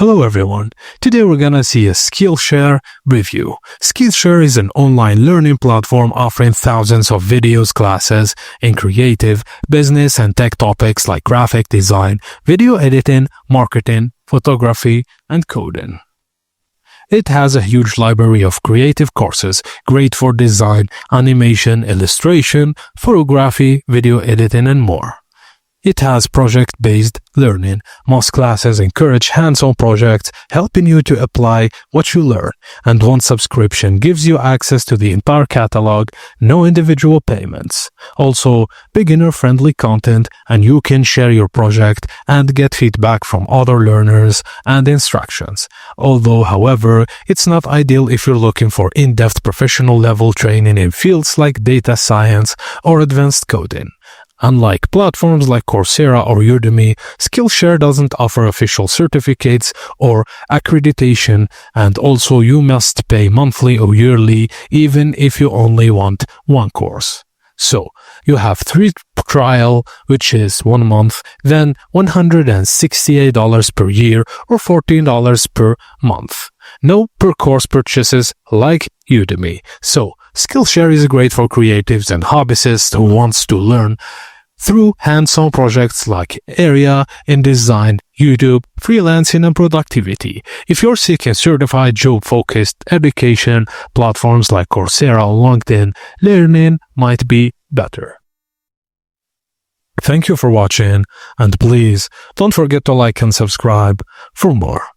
Hello everyone, today we're gonna see a Skillshare review. Skillshare is an online learning platform offering thousands of videos classes in creative, business and tech topics like graphic design, video editing, marketing, photography, and coding. It has a huge library of creative courses, great for design, animation, illustration, photography, video editing, and more. It has project-based learning. Most classes encourage hands-on projects, helping you to apply what you learn, and one subscription gives you access to the entire catalog, no individual payments. Also, beginner-friendly content, and you can share your project and get feedback from other learners and instructions. Although, however, it's not ideal if you're looking for in-depth professional-level training in fields like data science or advanced coding. Unlike platforms like Coursera or Udemy, Skillshare doesn't offer official certificates or accreditation, and also you must pay monthly or yearly even if you only want one course. So, you have 3 trial, which is 1 month, then $168 per year or $14 per month. No per course purchases like Udemy. So, Skillshare is great for creatives and hobbyists who wants to learn through hands-on projects like area in design, YouTube, freelancing, and productivity. If you're seeking certified job-focused education, platforms like Coursera or LinkedIn, learning might be better. Thank you for watching, and please don't forget to like and subscribe for more.